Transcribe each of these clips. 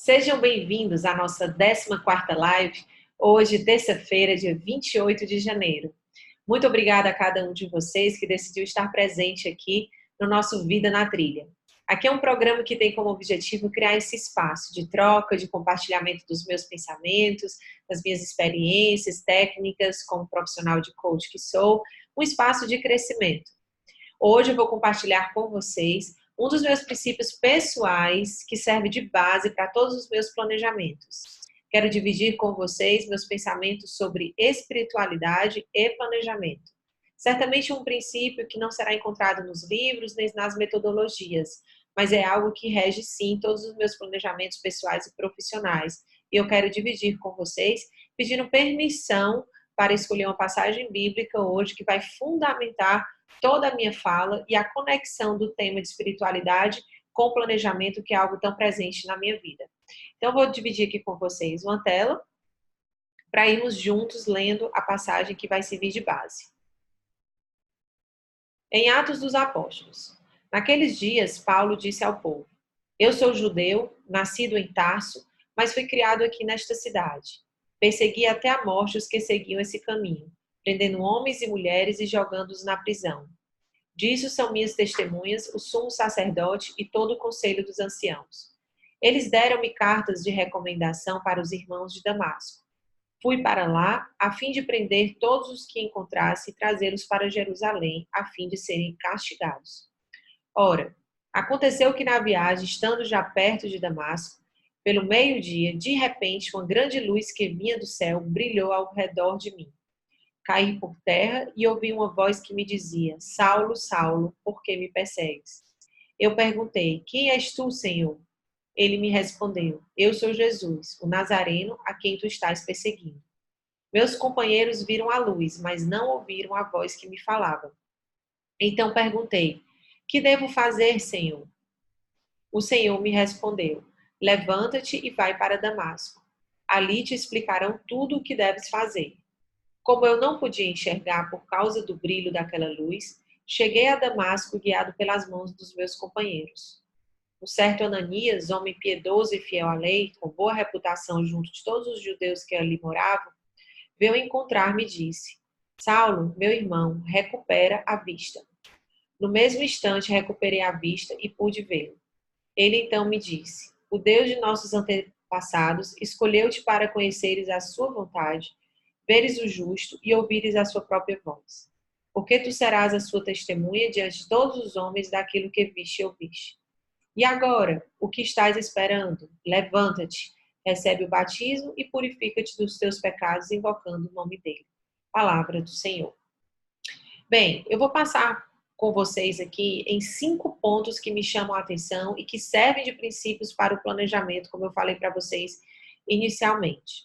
Sejam bem-vindos à nossa 14ª live, hoje, terça-feira, dia 28 de janeiro. Muito obrigada a cada um de vocês que decidiu estar presente aqui no nosso Vida na Trilha. Aqui é um programa que tem como objetivo criar esse espaço de troca, de compartilhamento dos meus pensamentos, das minhas experiências, técnicas como profissional de coach que sou, um espaço de crescimento. Hoje eu vou compartilhar com vocês um dos meus princípios pessoais que serve de base para todos os meus planejamentos. Quero dividir com vocês meus pensamentos sobre espiritualidade e planejamento. Certamente um princípio que não será encontrado nos livros nem nas metodologias, mas é algo que rege sim todos os meus planejamentos pessoais e profissionais. E eu quero dividir com vocês, pedindo permissão para escolher uma passagem bíblica hoje que vai fundamentar toda a minha fala e a conexão do tema de espiritualidade com o planejamento, que é algo tão presente na minha vida. Então, eu vou dividir aqui com vocês uma tela para irmos juntos lendo a passagem que vai servir de base. Em Atos dos Apóstolos. Naqueles dias, Paulo disse ao povo: Eu sou judeu, nascido em Tarso, mas fui criado aqui nesta cidade. Persegui até a morte os que seguiam esse caminho, prendendo homens e mulheres e jogando-os na prisão. Disso são minhas testemunhas o sumo sacerdote e todo o conselho dos anciãos. Eles deram-me cartas de recomendação para os irmãos de Damasco. Fui para lá a fim de prender todos os que encontrasse e trazê-los para Jerusalém, a fim de serem castigados. Ora, aconteceu que na viagem, estando já perto de Damasco, pelo meio-dia, de repente, uma grande luz que vinha do céu brilhou ao redor de mim. Caí por terra e ouvi uma voz que me dizia: Saulo, Saulo, por que me persegues? Eu perguntei: Quem és tu, Senhor? Ele me respondeu: Eu sou Jesus, o Nazareno, a quem tu estás perseguindo. Meus companheiros viram a luz, mas não ouviram a voz que me falava. Então perguntei: Que devo fazer, Senhor? O Senhor me respondeu: Levanta-te e vai para Damasco. Ali te explicarão tudo o que deves fazer. Como eu não podia enxergar por causa do brilho daquela luz, cheguei a Damasco guiado pelas mãos dos meus companheiros. O certo Ananias, homem piedoso e fiel à lei, com boa reputação junto de todos os judeus que ali moravam, veio encontrar-me e disse: Saulo, meu irmão, recupera a vista. No mesmo instante recuperei a vista e pude vê-lo. Ele então me disse: O Deus de nossos antepassados escolheu-te para conheceres a sua vontade, veres o justo e ouvires a sua própria voz. Porque tu serás a sua testemunha diante de todos os homens daquilo que viste e ouviste. E agora, o que estás esperando? Levanta-te, recebe o batismo e purifica-te dos teus pecados, invocando o nome dele. Palavra do Senhor. Bem, eu vou passar com vocês aqui em 5 pontos que me chamam a atenção e que servem de princípios para o planejamento, como eu falei para vocês inicialmente.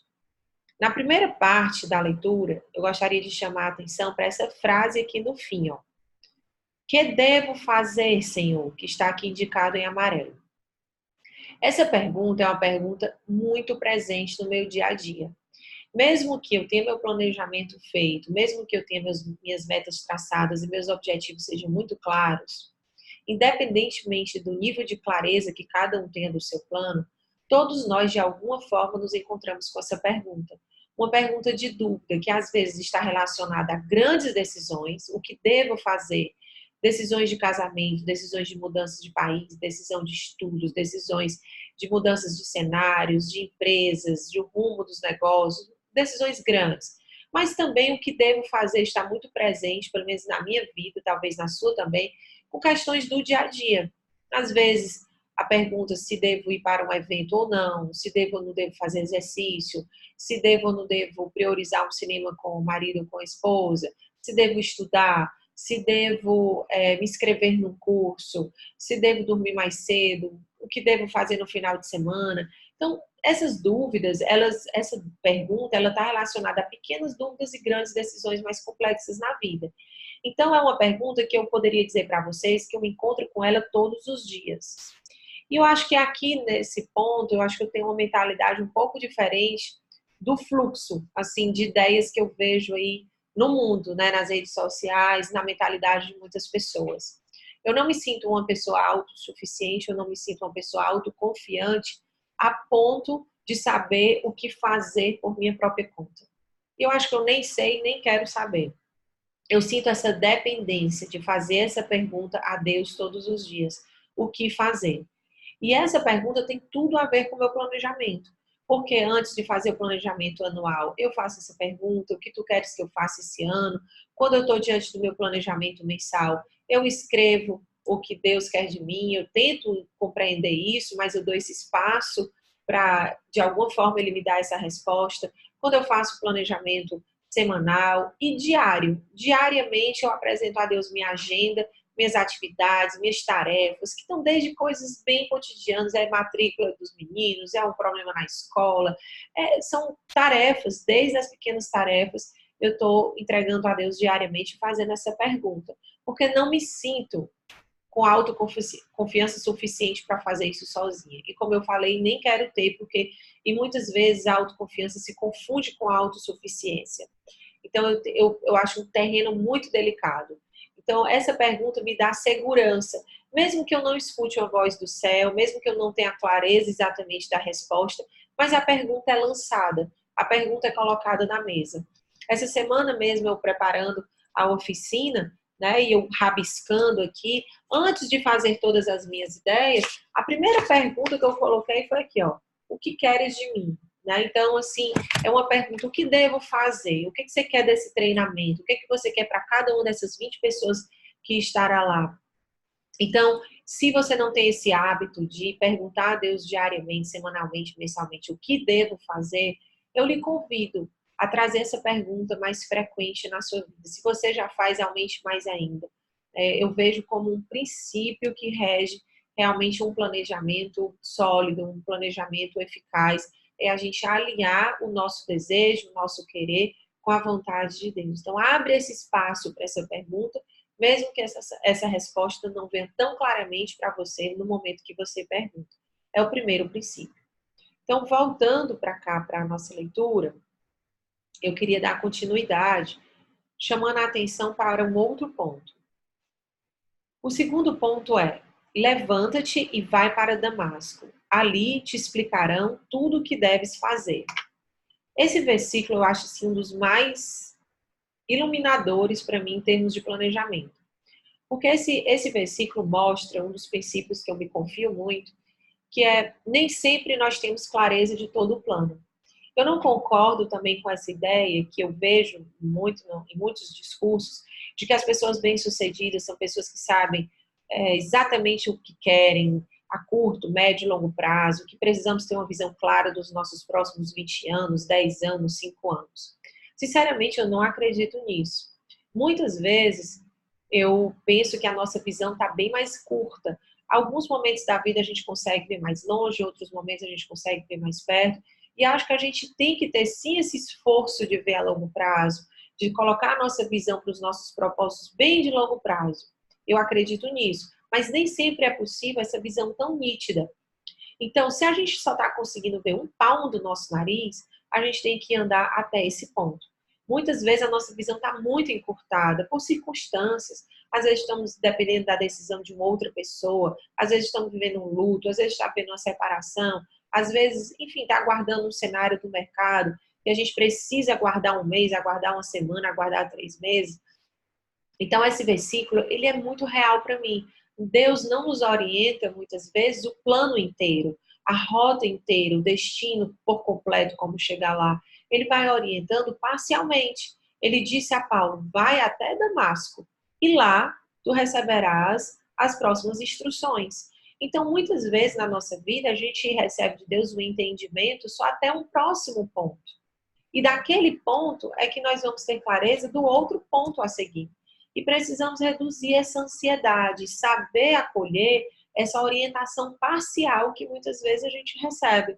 Na primeira parte da leitura, eu gostaria de chamar a atenção para essa frase aqui no fim, ó. Que devo fazer, Senhor? Que está aqui indicado em amarelo. Essa pergunta é uma pergunta muito presente no meu dia a dia. Mesmo que eu tenha meu planejamento feito, mesmo que eu tenha minhas metas traçadas e meus objetivos sejam muito claros, independentemente do nível de clareza que cada um tenha do seu plano, todos nós, de alguma forma, nos encontramos com essa pergunta. Uma pergunta de dúvida, que às vezes está relacionada a grandes decisões, o que devo fazer, decisões de casamento, decisões de mudança de país, decisão de estudos, decisões de mudanças de cenários, de empresas, de rumo dos negócios, decisões grandes. Mas também o que devo fazer está muito presente, pelo menos na minha vida, talvez na sua também, com questões do dia a dia. Às vezes, a pergunta se devo ir para um evento ou não, se devo ou não devo fazer exercício, se devo ou não devo priorizar um cinema com o marido ou com a esposa, se devo estudar, se devo me inscrever num curso, se devo dormir mais cedo, o que devo fazer no final de semana. Então, essas dúvidas, essa pergunta, ela está relacionada a pequenas dúvidas e grandes decisões mais complexas na vida. Então, é uma pergunta que eu poderia dizer para vocês que eu me encontro com ela todos os dias. E eu acho que aqui nesse ponto, eu acho que eu tenho uma mentalidade um pouco diferente do fluxo, assim, de ideias que eu vejo aí no mundo, né, nas redes sociais, na mentalidade de muitas pessoas. Eu não me sinto uma pessoa autossuficiente, eu não me sinto uma pessoa autoconfiante a ponto de saber o que fazer por minha própria conta. Eu acho que eu nem sei, nem quero saber. Eu sinto essa dependência de fazer essa pergunta a Deus todos os dias. O que fazer? E essa pergunta tem tudo a ver com o meu planejamento. Porque antes de fazer o planejamento anual, eu faço essa pergunta: o que tu queres que eu faça esse ano? Quando eu estou diante do meu planejamento mensal, eu escrevo o que Deus quer de mim, eu tento compreender isso, mas eu dou esse espaço para, de alguma forma, ele me dar essa resposta. Quando eu faço o planejamento semanal e diário, diariamente eu apresento a Deus minha agenda, minhas atividades, minhas tarefas, que estão desde coisas bem cotidianas, é matrícula dos meninos, é um problema na escola, são tarefas, desde as pequenas tarefas, eu estou entregando a Deus diariamente, fazendo essa pergunta, porque não me sinto com autoconfiança suficiente para fazer isso sozinha. E como eu falei, nem quero ter, porque e muitas vezes a autoconfiança se confunde com a autossuficiência. Então, eu acho um terreno muito delicado. Então, essa pergunta me dá segurança. Mesmo que eu não escute a voz do céu, mesmo que eu não tenha clareza exatamente da resposta, mas a pergunta é lançada, a pergunta é colocada na mesa. Essa semana mesmo, eu preparando a oficina, né, e eu rabiscando aqui, antes de fazer todas as minhas ideias, a primeira pergunta que eu coloquei foi aqui, ó: o que queres de mim? Né? Então, assim, é uma pergunta: o que devo fazer? O que você quer desse treinamento? O que você quer para cada uma dessas 20 pessoas que estará lá? Então, se você não tem esse hábito de perguntar a Deus diariamente, semanalmente, mensalmente, o que devo fazer, eu lhe convido a trazer essa pergunta mais frequente na sua vida. Se você já faz, aumente mais ainda. Eu vejo como um princípio que rege realmente um planejamento sólido, um planejamento eficaz, é a gente alinhar o nosso desejo, o nosso querer com a vontade de Deus. Então, abre esse espaço para essa pergunta, mesmo que essa resposta não venha tão claramente para você no momento que você pergunta. É o primeiro princípio. Então, voltando para cá, para a nossa leitura, eu queria dar continuidade, chamando a atenção para um outro ponto. O segundo ponto é: levanta-te e vai para Damasco. Ali te explicarão tudo o que deves fazer. Esse versículo eu acho assim, um dos mais iluminadores para mim em termos de planejamento. Porque esse versículo mostra um dos princípios que eu me confio muito, que é: nem sempre nós temos clareza de todo o plano. Eu não concordo também com essa ideia que eu vejo muito em muitos discursos, de que as pessoas bem-sucedidas são pessoas que sabem exatamente o que querem a curto, médio e longo prazo, que precisamos ter uma visão clara dos nossos próximos 20 anos, 10 anos, 5 anos. Sinceramente, eu não acredito nisso. Muitas vezes, eu penso que a nossa visão está bem mais curta. Alguns momentos da vida a gente consegue ver mais longe, outros momentos a gente consegue ver mais perto. E acho que a gente tem que ter, sim, esse esforço de ver a longo prazo, de colocar a nossa visão para os nossos propósitos bem de longo prazo. Eu acredito nisso. Mas nem sempre é possível essa visão tão nítida. Então, se a gente só está conseguindo ver um palmo do nosso nariz, a gente tem que andar até esse ponto. Muitas vezes a nossa visão está muito encurtada por circunstâncias. Às vezes estamos dependendo da decisão de uma outra pessoa, às vezes estamos vivendo um luto, às vezes está vivendo uma separação, às vezes, enfim, está aguardando um cenário do mercado e a gente precisa aguardar um mês, aguardar uma semana, aguardar 3 meses. Então, esse versículo, ele é muito real para mim. Deus não nos orienta, muitas vezes, o plano inteiro, a rota inteira, o destino por completo, como chegar lá. Ele vai orientando parcialmente. Ele disse a Paulo: vai até Damasco e lá tu receberás as próximas instruções. Então, muitas vezes na nossa vida, a gente recebe de Deus o entendimento só até um próximo ponto. E daquele ponto é que nós vamos ter clareza do outro ponto a seguir. E precisamos reduzir essa ansiedade, saber acolher essa orientação parcial que muitas vezes a gente recebe.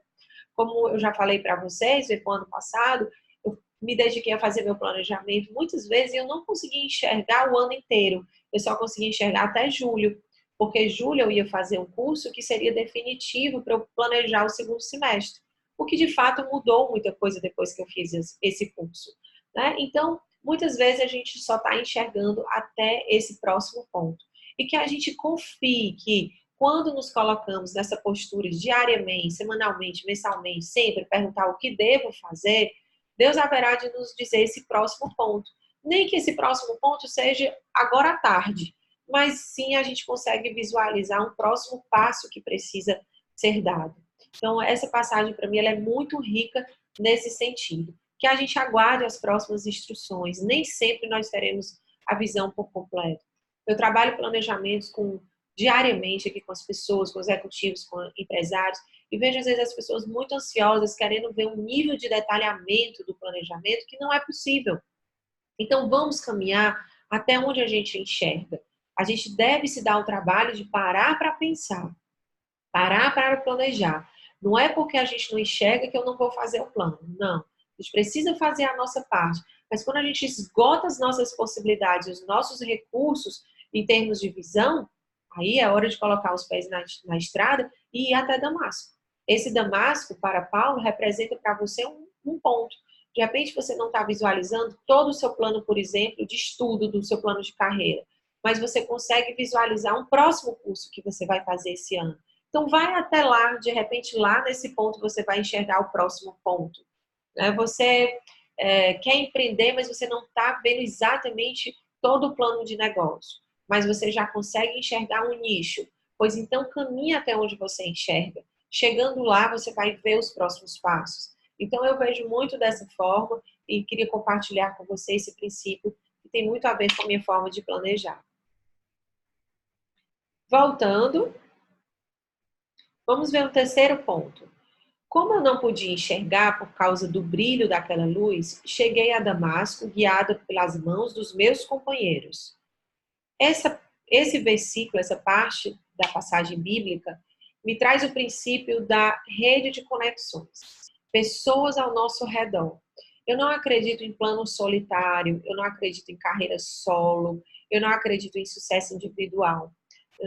Como eu já falei para vocês, no ano passado, eu me dediquei a fazer meu planejamento muitas vezes e eu não conseguia enxergar o ano inteiro. Eu só conseguia enxergar até julho, porque julho eu ia fazer um curso que seria definitivo para eu planejar o segundo semestre. O que de fato mudou muita coisa depois que eu fiz esse curso, né? Então, muitas vezes a gente só está enxergando até esse próximo ponto. E que a gente confie que quando nos colocamos nessa postura diariamente, semanalmente, mensalmente, sempre perguntar o que devo fazer, Deus haverá de nos dizer esse próximo ponto. Nem que esse próximo ponto seja agora à tarde, mas sim a gente consegue visualizar um próximo passo que precisa ser dado. Então, essa passagem, para mim, ela é muito rica nesse sentido. Que a gente aguarde as próximas instruções. Nem sempre nós teremos a visão por completo. Eu trabalho planejamentos diariamente aqui com as pessoas, com os executivos, com empresários, e vejo às vezes as pessoas muito ansiosas, querendo ver um nível de detalhamento do planejamento que não é possível. Então, vamos caminhar até onde a gente enxerga. A gente deve se dar o trabalho de parar para pensar, parar para planejar. Não é porque a gente não enxerga que eu não vou fazer o plano. Não. A gente precisa fazer a nossa parte. Mas quando a gente esgota as nossas possibilidades, os nossos recursos em termos de visão, aí é hora de colocar os pés na estrada e ir até Damasco. Esse Damasco, para Paulo, representa para você um ponto. De repente, você não está visualizando todo o seu plano, por exemplo, de estudo, do seu plano de carreira. Mas você consegue visualizar um próximo curso que você vai fazer esse ano. Então, vai até lá, de repente, lá nesse ponto você vai enxergar o próximo ponto. Você quer empreender, mas você não está vendo exatamente todo o plano de negócio. Mas você já consegue enxergar um nicho. Pois então, caminha até onde você enxerga. Chegando lá, você vai ver os próximos passos. Então, eu vejo muito dessa forma e queria compartilhar com você esse princípio que tem muito a ver com a minha forma de planejar. Voltando, vamos ver o terceiro ponto. Como eu não podia enxergar por causa do brilho daquela luz, cheguei a Damasco guiada pelas mãos dos meus companheiros. Esse versículo, essa parte da passagem bíblica, me traz o princípio da rede de conexões. Pessoas ao nosso redor. Eu não acredito em plano solitário, eu não acredito em carreira solo, eu não acredito em sucesso individual.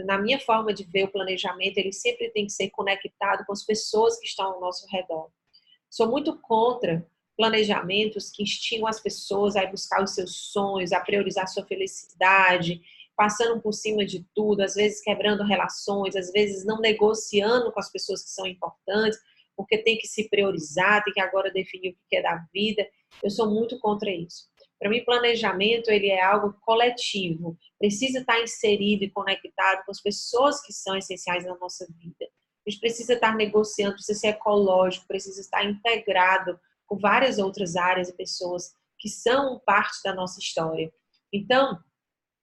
Na minha forma de ver o planejamento, ele sempre tem que ser conectado com as pessoas que estão ao nosso redor. Sou muito contra planejamentos que instigam as pessoas a buscar os seus sonhos, a priorizar sua felicidade, passando por cima de tudo, às vezes quebrando relações, às vezes não negociando com as pessoas que são importantes, porque tem que se priorizar, tem que agora definir o que é da vida. Eu sou muito contra isso. Para mim, planejamento ele é algo coletivo, precisa estar inserido e conectado com as pessoas que são essenciais na nossa vida. A gente precisa estar negociando, precisa ser ecológico, precisa estar integrado com várias outras áreas e pessoas que são parte da nossa história. Então,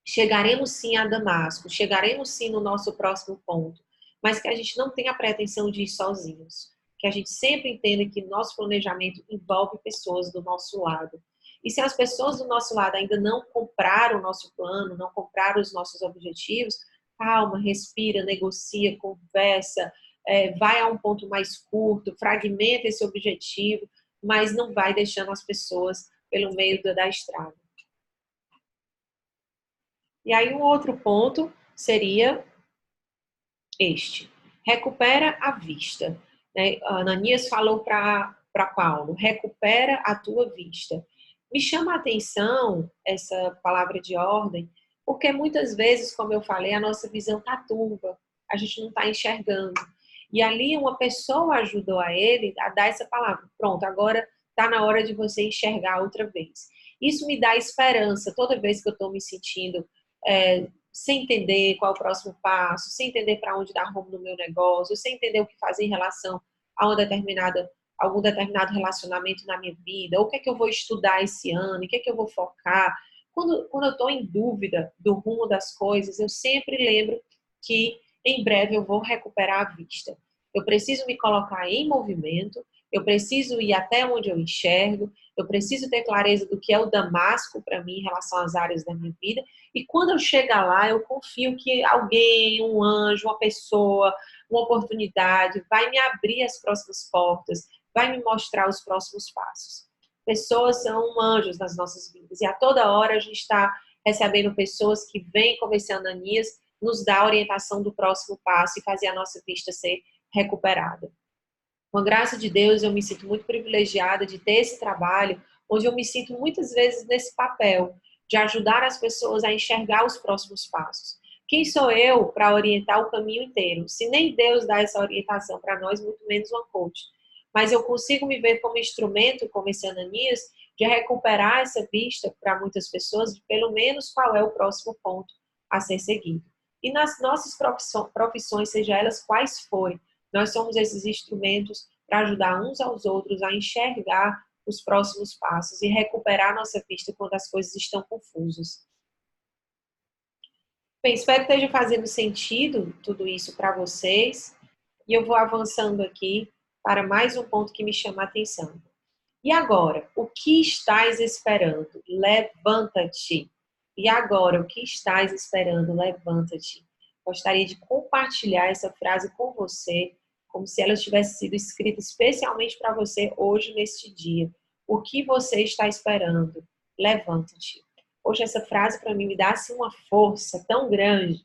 chegaremos sim a Damasco, chegaremos sim no nosso próximo ponto, mas que a gente não tenha a pretensão de ir sozinhos. Que a gente sempre entenda que nosso planejamento envolve pessoas do nosso lado. E se as pessoas do nosso lado ainda não compraram o nosso plano, não compraram os nossos objetivos, calma, respira, negocia, conversa, vai a um ponto mais curto, fragmenta esse objetivo, mas não vai deixando as pessoas pelo meio da estrada. E aí um outro ponto seria este. Recupera a vista. Ananias falou para Paulo, recupera a tua vista. Me chama a atenção essa palavra de ordem, porque muitas vezes, como eu falei, a nossa visão está turva, a gente não está enxergando. E ali uma pessoa ajudou a ele a dar essa palavra. Pronto, agora está na hora de você enxergar outra vez. Isso me dá esperança toda vez que eu estou me sentindo sem entender qual é o próximo passo, sem entender para onde dar rumo no meu negócio, sem entender o que fazer em relação a algum determinado relacionamento na minha vida, ou o que é que eu vou estudar esse ano, o que é que eu vou focar. Quando eu estou em dúvida do rumo das coisas, eu sempre lembro que em breve eu vou recuperar a vista. Eu preciso me colocar em movimento, eu preciso ir até onde eu enxergo, eu preciso ter clareza do que é o Damasco para mim em relação às áreas da minha vida. E quando eu chegar lá, eu confio que alguém, um anjo, uma pessoa, uma oportunidade vai me abrir as próximas portas, vai me mostrar os próximos passos. Pessoas são anjos nas nossas vidas e a toda hora a gente está recebendo pessoas que vêm, como esse Ananias, nos dar a orientação do próximo passo e fazer a nossa vista ser recuperada. Com a graça de Deus, eu me sinto muito privilegiada de ter esse trabalho, onde eu me sinto muitas vezes nesse papel de ajudar as pessoas a enxergar os próximos passos. Quem sou eu para orientar o caminho inteiro? Se nem Deus dá essa orientação para nós, muito menos uma coach. Mas eu consigo me ver como instrumento, como esse Ananias, de recuperar essa vista para muitas pessoas, de pelo menos qual é o próximo ponto a ser seguido. E nas nossas profissões, seja elas quais forem, nós somos esses instrumentos para ajudar uns aos outros a enxergar os próximos passos e recuperar nossa vista quando as coisas estão confusas. Bem, espero que esteja fazendo sentido tudo isso para vocês. E eu vou avançando aqui para mais um ponto que me chama a atenção. E agora, o que estás esperando? Levanta-te. E agora, o que estás esperando? Levanta-te. Gostaria de compartilhar essa frase com você, como se ela tivesse sido escrita especialmente para você hoje, neste dia. O que você está esperando? Levanta-te. Hoje, essa frase para mim me dá assim, uma força tão grande,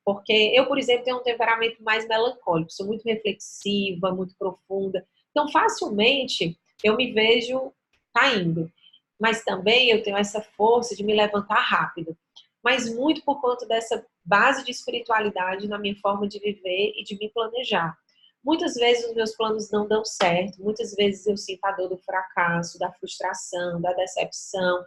porque eu, por exemplo, tenho um temperamento mais melancólico, sou muito reflexiva, muito profunda. Então, facilmente, eu me vejo caindo. Mas também eu tenho essa força de me levantar rápido. Mas muito por conta dessa base de espiritualidade na minha forma de viver e de me planejar. Muitas vezes os meus planos não dão certo, muitas vezes eu sinto a dor do fracasso, da frustração, da decepção,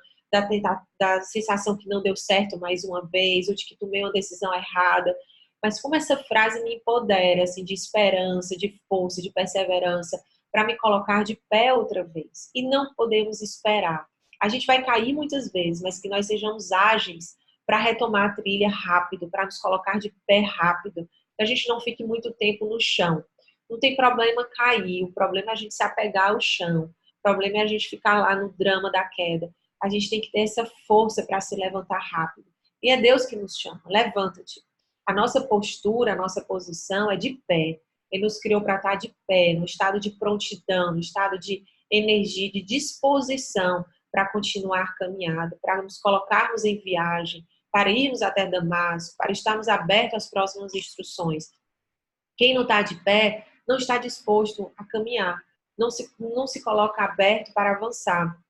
da sensação que não deu certo mais uma vez, ou de que tomei uma decisão errada. Mas como essa frase me empodera, assim, de esperança, de força, de perseverança, para me colocar de pé outra vez. E não podemos esperar. A gente vai cair muitas vezes, mas que nós sejamos ágeis para retomar a trilha rápido, para nos colocar de pé rápido, que a gente não fique muito tempo no chão. Não tem problema cair, o problema é a gente se apegar ao chão, o problema é a gente ficar lá no drama da queda. A gente tem que ter essa força para se levantar rápido. E é Deus que nos chama, levanta-te. A nossa postura, a nossa posição é de pé. Ele nos criou para estar de pé, no estado de prontidão, no estado de energia, de disposição para continuar a caminhada, para nos colocarmos em viagem, para irmos até Damasco, para estarmos abertos às próximas instruções. Quem não está de pé não está disposto a caminhar, não se coloca aberto para avançar.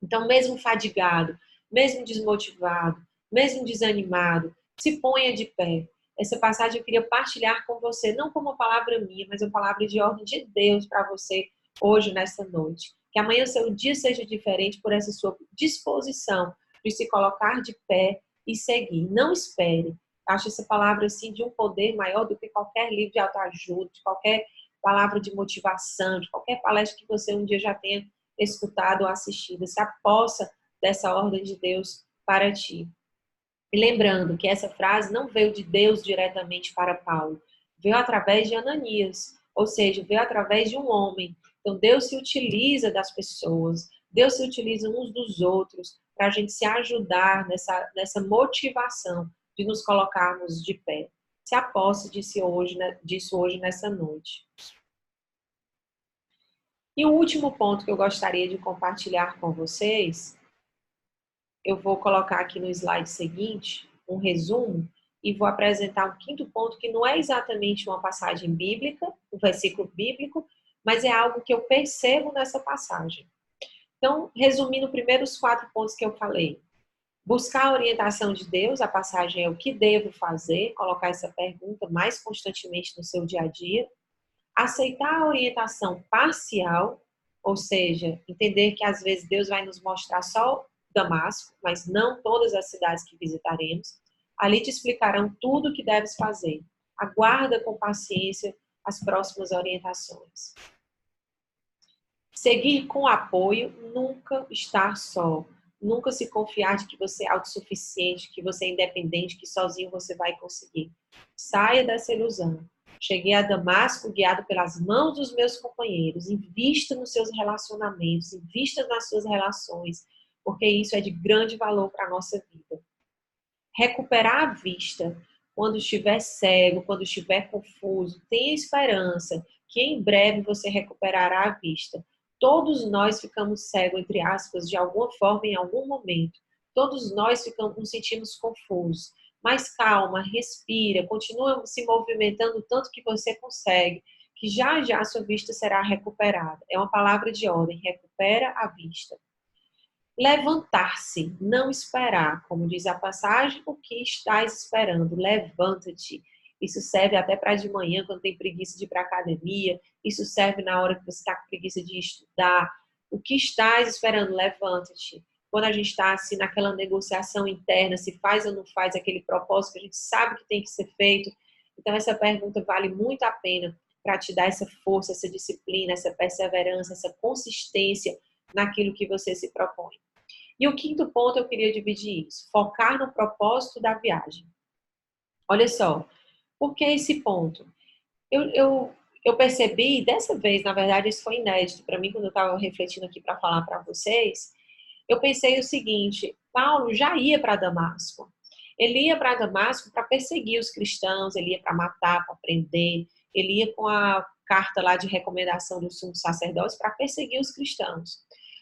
Então, mesmo fadigado, mesmo desmotivado, mesmo desanimado, se ponha de pé. Essa passagem eu queria partilhar com você, não como uma palavra minha, mas uma palavra de ordem de Deus para você hoje, nessa noite. Que amanhã seu dia seja diferente por essa sua disposição de se colocar de pé e seguir. Não espere. Acho essa palavra assim de um poder maior do que qualquer livro de autoajuda, de qualquer palavra de motivação, de qualquer palestra que você um dia já tenha escutado ou assistido. Se apossa dessa ordem de Deus para ti. E lembrando que essa frase não veio de Deus diretamente para Paulo, veio através de Ananias, ou seja, veio através de um homem. Então Deus se utiliza das pessoas, Deus se utiliza uns dos outros para a gente se ajudar nessa motivação de nos colocarmos de pé. Se aposse disso hoje nessa noite. E o último ponto que eu gostaria de compartilhar com vocês, eu vou colocar aqui no slide seguinte, um resumo, e vou apresentar um quinto ponto que não é exatamente uma passagem bíblica, um versículo bíblico, mas é algo que eu percebo nessa passagem. Então, resumindo primeiro os 4 pontos que eu falei. Buscar a orientação de Deus, a passagem é o que devo fazer, colocar essa pergunta mais constantemente no seu dia a dia. Aceitar a orientação parcial, ou seja, entender que às vezes Deus vai nos mostrar só Damasco, mas não todas as cidades que visitaremos. Ali te explicarão tudo o que deves fazer. Aguarda com paciência as próximas orientações. Seguir com apoio, nunca estar só. Nunca se confiar de que você é autossuficiente, que você é independente, que sozinho você vai conseguir. Saia dessa ilusão. Cheguei a Damasco guiado pelas mãos dos meus companheiros. Invista nos seus relacionamentos, invista nas suas relações, porque isso é de grande valor para a nossa vida. Recuperar a vista quando estiver cego, quando estiver confuso, tenha esperança que em breve você recuperará a vista. Todos nós ficamos cegos, entre aspas, de alguma forma, em algum momento. Todos nós nos sentimos confusos. Mas calma, respira, continua se movimentando o tanto que você consegue, que já já a sua vista será recuperada. É uma palavra de ordem, recupera a vista. Levantar-se, não esperar. Como diz a passagem, o que estás esperando? Levanta-te. Isso serve até para de manhã, quando tem preguiça de ir para a academia. Isso serve na hora que você está com preguiça de estudar. O que estás esperando? Levanta-te. Quando a gente está assim naquela negociação interna, se faz ou não faz aquele propósito que a gente sabe que tem que ser feito. Então essa pergunta vale muito a pena para te dar essa força, essa disciplina, essa perseverança, essa consistência naquilo que você se propõe. E o quinto ponto eu queria dividir isso, focar no propósito da viagem. Olha só, por que esse ponto? Eu percebi, dessa vez, na verdade, isso foi inédito para mim, quando eu estava refletindo aqui para falar para vocês, eu pensei o seguinte, Paulo já ia para Damasco. Ele ia para Damasco para perseguir os cristãos, ele ia para matar, para prender, ele ia com a carta lá de recomendação do sumo sacerdote para perseguir os cristãos.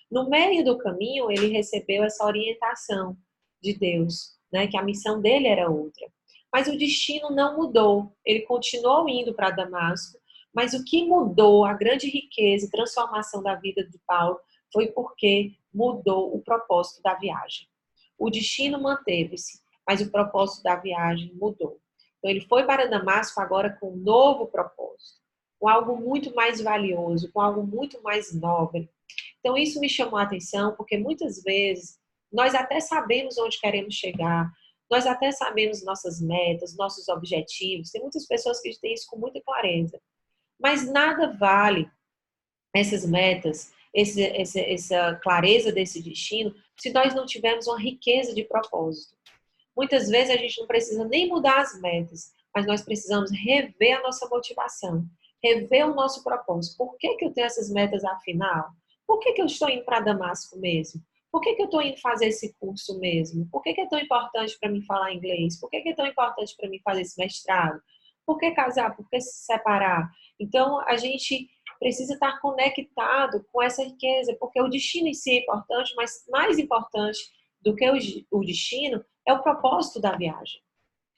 No meio do caminho, ele recebeu essa orientação de Deus, né, que a missão dele era outra. Mas o destino não mudou. Ele continuou indo para Damasco, mas o que mudou, a grande riqueza e transformação da vida de Paulo, foi porque mudou o propósito da viagem. O destino manteve-se, mas o propósito da viagem mudou. Então ele foi para Damasco agora com um novo propósito, com algo muito mais valioso, com algo muito mais nobre. Então isso me chamou a atenção, porque muitas vezes nós até sabemos onde queremos chegar, nós até sabemos nossas metas, nossos objetivos. Tem muitas pessoas que têm isso com muita clareza. Mas nada vale essas metas, essa clareza desse destino, se nós não tivermos uma riqueza de propósito. Muitas vezes a gente não precisa nem mudar as metas, mas nós precisamos rever a nossa motivação, rever o nosso propósito. Por que eu tenho essas metas afinal? Por que eu estou indo para Damasco mesmo? Por que eu estou indo fazer esse curso mesmo? Por que é tão importante para mim falar inglês? Por que é tão importante para mim fazer esse mestrado? Por que casar? Por que se separar? Então, a gente precisa estar conectado com essa riqueza, porque o destino em si é importante, mas mais importante do que o destino é o propósito da viagem.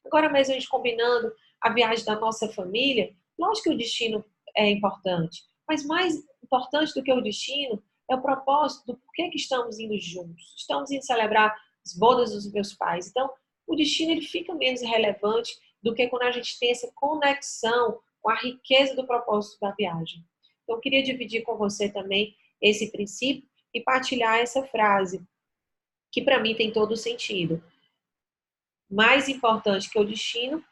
Agora mesmo a gente combinando a viagem da nossa família, lógico que o destino é importante, mas mais importante do que o destino é o propósito do porquê que estamos indo juntos. Estamos indo celebrar as bodas dos meus pais. Então, o destino ele fica menos relevante do que quando a gente tem essa conexão com a riqueza do propósito da viagem. Então, eu queria dividir com você também esse princípio e partilhar essa frase, que para mim tem todo o sentido. Mais importante que o destino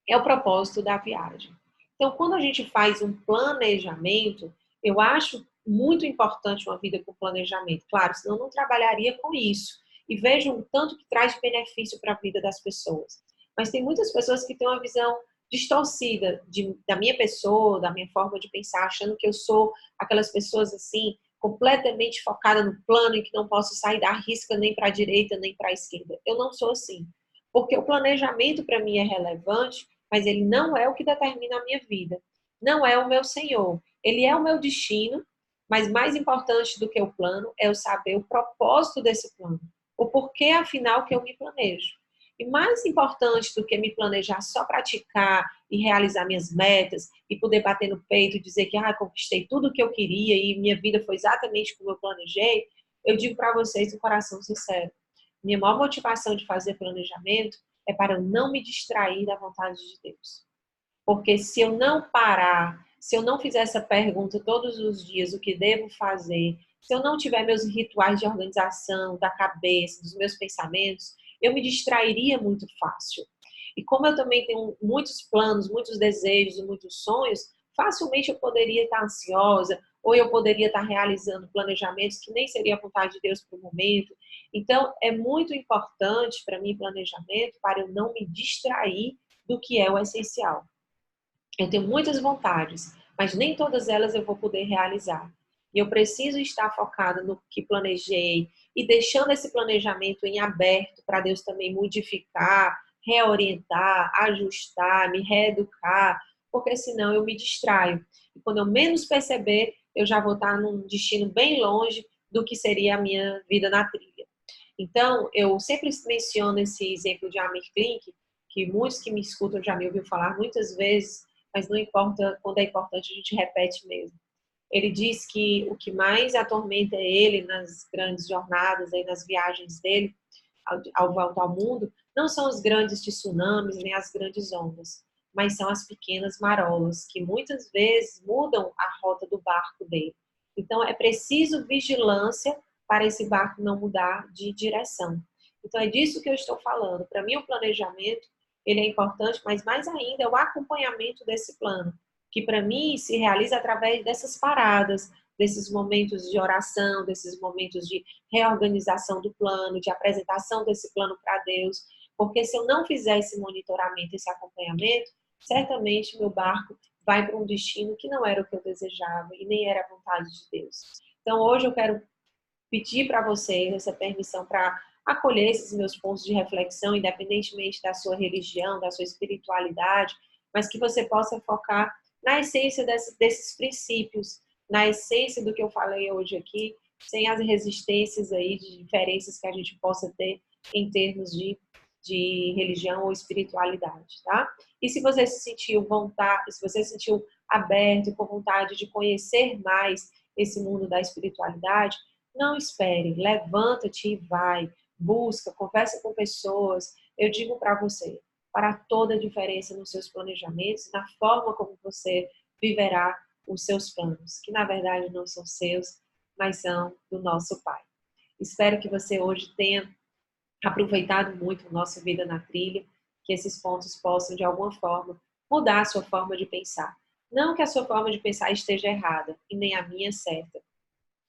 é o propósito da viagem. Então, quando a gente faz um planejamento, eu acho muito importante uma vida com planejamento. Claro, senão eu não trabalharia com isso. E vejo um tanto que traz de benefício para a vida das pessoas. Mas tem muitas pessoas que têm uma visão distorcida da minha pessoa, da minha forma de pensar, achando que eu sou aquelas pessoas assim, completamente focada no plano e que não posso sair da risca nem para a direita nem para a esquerda. Eu não sou assim. Porque o planejamento para mim é relevante, mas ele não é o que determina a minha vida. Não é o meu Senhor. Ele é o meu destino, mas mais importante do que o plano é eu saber o propósito desse plano. O porquê, afinal, que eu me planejo. E mais importante do que me planejar só praticar e realizar minhas metas e poder bater no peito e dizer que conquistei tudo o que eu queria e minha vida foi exatamente como eu planejei, eu digo para vocês de coração sincero, minha maior motivação de fazer planejamento é para eu não me distrair da vontade de Deus. Porque se eu não parar, se eu não fizer essa pergunta todos os dias, o que devo fazer, se eu não tiver meus rituais de organização da cabeça, dos meus pensamentos, eu me distrairia muito fácil. E como eu também tenho muitos planos, muitos desejos, muitos sonhos, facilmente eu poderia estar ansiosa, ou eu poderia estar realizando planejamentos que nem seria a vontade de Deus para o momento. Então, é muito importante para mim planejamento para eu não me distrair do que é o essencial. Eu tenho muitas vontades, mas nem todas elas eu vou poder realizar. E eu preciso estar focada no que planejei e deixando esse planejamento em aberto para Deus também modificar, reorientar, ajustar, me reeducar, porque senão eu me distraio. E quando eu menos perceber, eu já vou estar num destino bem longe do que seria a minha vida na trilha. Então, eu sempre menciono esse exemplo de Amir Klink, que muitos que me escutam já me ouviram falar muitas vezes, mas não importa, quando é importante a gente repete mesmo. Ele diz que o que mais atormenta ele nas grandes jornadas, aí nas viagens dele ao volta ao mundo, não são os grandes tsunamis nem as grandes ondas, mas são as pequenas marolas, que muitas vezes mudam a rota do barco dele. Então, é preciso vigilância para esse barco não mudar de direção. Então, é disso que eu estou falando. Para mim, o planejamento, ele é importante, mas mais ainda é o acompanhamento desse plano, que para mim se realiza através dessas paradas, desses momentos de oração, desses momentos de reorganização do plano, de apresentação desse plano para Deus, porque se eu não fizer esse monitoramento, esse acompanhamento, certamente meu barco vai para um destino que não era o que eu desejava e nem era a vontade de Deus. Então hoje eu quero pedir para vocês essa permissão para acolher esses meus pontos de reflexão, independentemente da sua religião, da sua espiritualidade, mas que você possa focar na essência desses princípios, na essência do que eu falei hoje aqui, sem as resistências aí de diferenças que a gente possa ter em termos de religião ou espiritualidade, tá? E se você se sentiu vontade, se você se sentiu aberto e com vontade de conhecer mais esse mundo da espiritualidade, não espere, levanta-te e vai, busca, conversa com pessoas. Eu digo para você, para toda a diferença nos seus planejamentos, na forma como você viverá os seus planos, que na verdade não são seus, mas são do nosso Pai. Espero que você hoje tenha aproveitado muito a nossa vida na trilha, que esses pontos possam de alguma forma mudar a sua forma de pensar. Não que a sua forma de pensar esteja errada e nem a minha certa,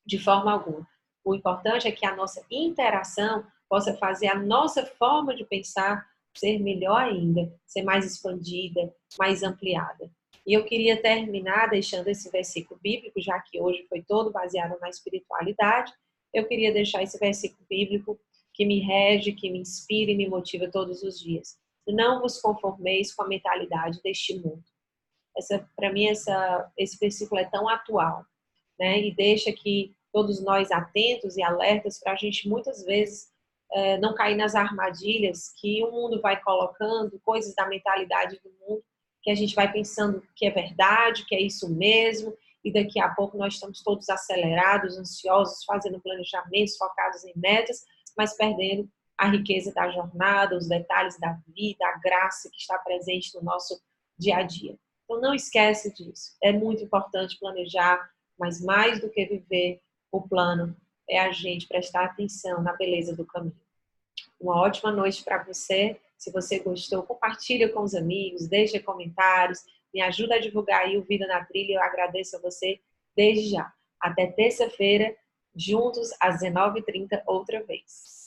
de forma alguma. O importante é que a nossa interação possa fazer a nossa forma de pensar ser melhor ainda, ser mais expandida, mais ampliada. E eu queria terminar deixando esse versículo bíblico, já que hoje foi todo baseado na espiritualidade, eu queria deixar esse versículo bíblico que me rege, que me inspira e me motiva todos os dias. Não vos conformeis com a mentalidade deste mundo. Para mim, esse versículo é tão atual, né? E deixa que todos nós atentos e alertas para a gente muitas vezes não cair nas armadilhas que o mundo vai colocando, coisas da mentalidade do mundo, que a gente vai pensando que é verdade, que é isso mesmo, e daqui a pouco nós estamos todos acelerados, ansiosos, fazendo planejamentos focados em metas, mas perdendo a riqueza da jornada, os detalhes da vida, a graça que está presente no nosso dia a dia. Então não esquece disso. É muito importante planejar, mas mais do que viver o plano, é a gente prestar atenção na beleza do caminho. Uma ótima noite para você. Se você gostou, compartilha com os amigos, deixa comentários, me ajuda a divulgar aí o Vida na Trilha. Eu agradeço a você desde já. Até terça-feira, juntos às 19h30 outra vez.